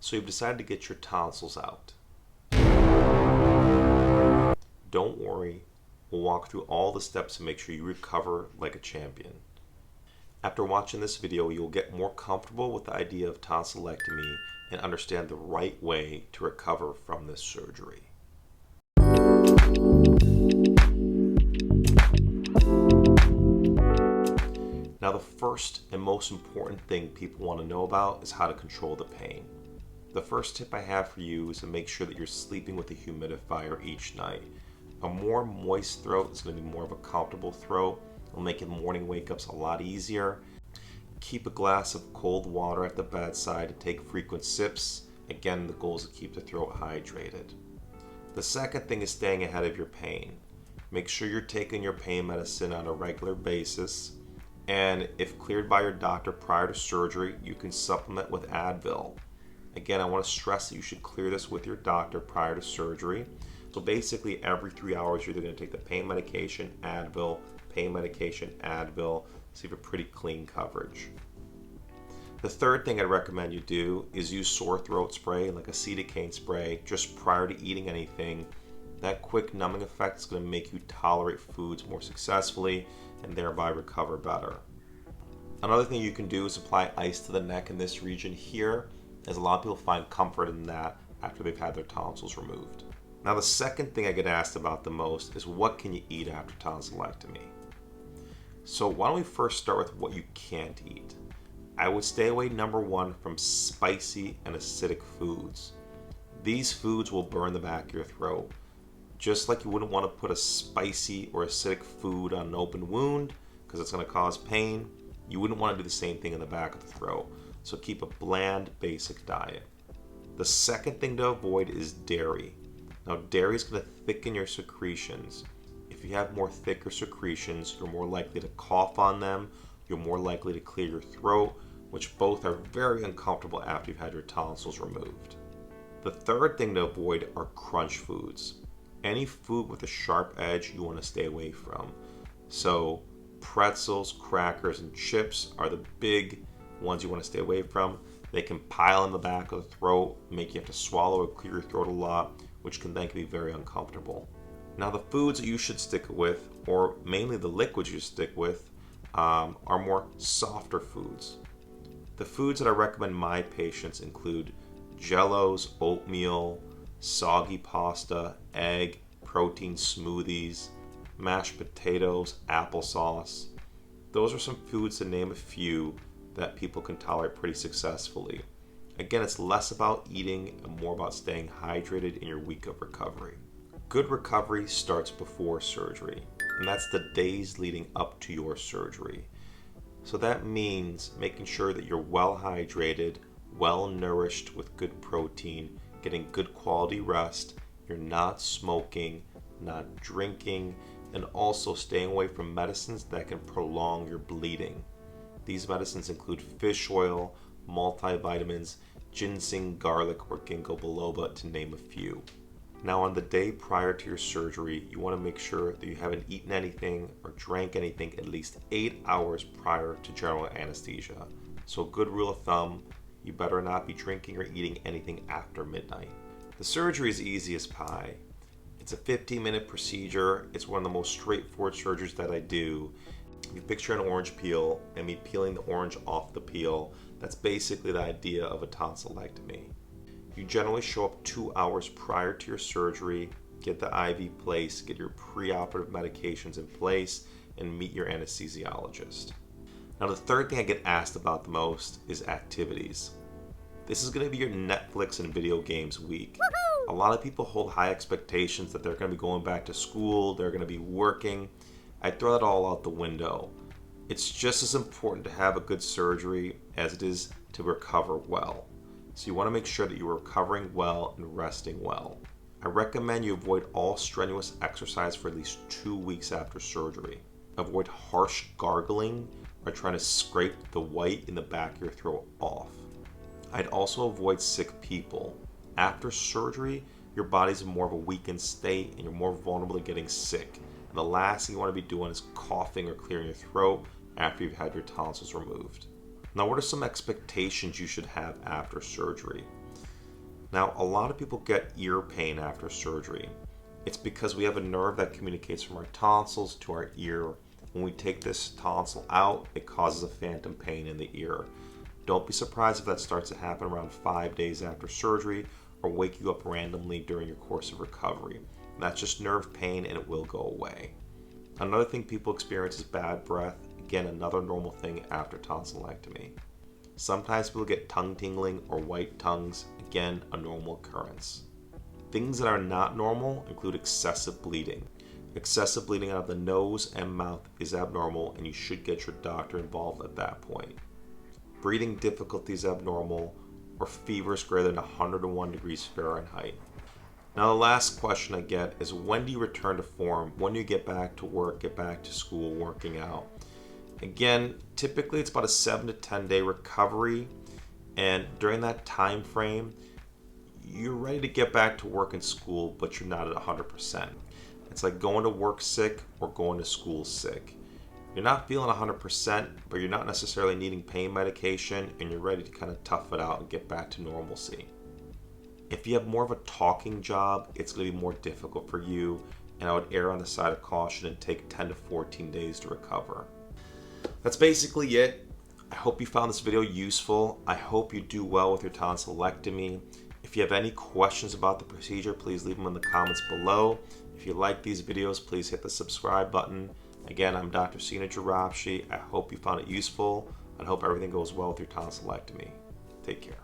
So you've decided to get your tonsils out. Don't worry, we'll walk through all the steps to make sure you recover like a champion. After watching this video, you'll get more comfortable with the idea of tonsillectomy and understand the right way to recover from this surgery. Now, the first and most important thing people want to know about is how to control the pain. The first tip I have for you is to make sure that you're sleeping with a humidifier each night. A more moist throat is going to be more of a comfortable throat. It'll make your morning wake-ups a lot easier. Keep a glass of cold water at the bedside and take frequent sips. Again, the goal is to keep the throat hydrated. The second thing is staying ahead of your pain. Make sure you're taking your pain medicine on a regular basis. And if cleared by your doctor prior to surgery, you can supplement with Advil. Again, I want to stress that you should clear this with your doctor prior to surgery. So basically every 3 hours you're either going to take the pain medication, Advil, pain medication, Advil, so you have a pretty clean coverage. The third thing I'd recommend you do is use sore throat spray like a acetylcholine spray just prior to eating anything. That quick numbing effect is going to make you tolerate foods more successfully and thereby recover better. Another thing you can do is apply ice to the neck in this region here, as a lot of people find comfort in that after they've had their tonsils removed. Now, the second thing I get asked about the most is what can you eat after tonsillectomy? So why don't we first start with what you can't eat? I would stay away, number one, from spicy and acidic foods. These foods will burn the back of your throat. Just like you wouldn't want to put a spicy or acidic food on an open wound because it's going to cause pain, you wouldn't want to do the same thing in the back of the throat. So keep a bland, basic diet. The second thing to avoid is dairy. Now, dairy is going to thicken your secretions. If you have more thicker secretions, you're more likely to cough on them, you're more likely to clear your throat, which both are very uncomfortable after you've had your tonsils removed. The third thing to avoid are crunch foods. Any food with a sharp edge you want to stay away from. So pretzels, crackers, and chips are the big ones you want to stay away from. They can pile in the back of the throat, make you have to swallow or clear your throat a lot, which can then be very uncomfortable. Now, the foods that you should stick with, or mainly the liquids you stick with, are more softer foods. The foods that I recommend my patients include jellos, oatmeal, soggy pasta, egg, protein smoothies, mashed potatoes, applesauce. Those are some foods, to name a few, that people can tolerate pretty successfully. Again, it's less about eating and more about staying hydrated in your week of recovery. Good recovery starts before surgery, and that's the days leading up to your surgery. So that means making sure that you're well hydrated, well nourished with good protein, getting good quality rest, you're not smoking, not drinking, and also staying away from medicines that can prolong your bleeding. These medicines include fish oil, multivitamins, ginseng, garlic, or ginkgo biloba, to name a few. Now, on the day prior to your surgery, you want to make sure that you haven't eaten anything or drank anything at least 8 hours prior to general anesthesia. So, a good rule of thumb, you better not be drinking or eating anything after midnight. The surgery is easy as pie. It's a 15-minute procedure. It's one of the most straightforward surgeries that I do. If you picture an orange peel and me peeling the orange off the peel, that's basically the idea of a tonsillectomy. You generally show up 2 hours prior to your surgery, get the IV placed, get your preoperative medications in place, and meet your anesthesiologist. Now, the third thing I get asked about the most is activities. This is going to be your Netflix and video games week. A lot of people hold high expectations that they're going to be going back to school, they're going to be working. I throw that all out the window. It's just as important to have a good surgery as it is to recover well. So you want to make sure that you're recovering well and resting well. I recommend you avoid all strenuous exercise for at least 2 weeks after surgery. Avoid harsh gargling or trying to scrape the white in the back of your throat off. I'd also avoid sick people. After surgery, your body's in more of a weakened state and you're more vulnerable to getting sick. And the last thing you want to be doing is coughing or clearing your throat after you've had your tonsils removed. Now, what are some expectations you should have after surgery? Now, a lot of people get ear pain after surgery. It's because we have a nerve that communicates from our tonsils to our ear. When we take this tonsil out, it causes a phantom pain in the ear. Don't be surprised if that starts to happen around 5 days after surgery or wake you up randomly during your course of recovery. That's just nerve pain and it will go away. Another thing people experience is bad breath. Again, another normal thing after tonsillectomy. Sometimes people get tongue tingling or white tongues. Again, a normal occurrence. Things that are not normal include excessive bleeding. Excessive bleeding out of the nose and mouth is abnormal, and you should get your doctor involved at that point. Breathing difficulty is abnormal, or fevers greater than 101 degrees Fahrenheit. Now the last question I get is, when do you return to form? When do you get back to work, get back to school, working out? Again, typically it's about a 7 to 10 day recovery, and during that time frame, you're ready to get back to work and school, but you're not at 100%. It's like going to work sick or going to school sick. You're not feeling 100%, but you're not necessarily needing pain medication, and you're ready to kind of tough it out and get back to normalcy. If you have more of a talking job, it's going to be more difficult for you, and I would err on the side of caution and take 10 to 14 days to recover. That's basically it. I hope you found this video useful. I hope you do well with your tonsillectomy. If you have any questions about the procedure, please leave them in the comments below. If you like these videos, please hit the subscribe button. Again, I'm Dr. Sina Joorabchi. I hope you found it useful, and hope everything goes well with your tonsillectomy. Take care.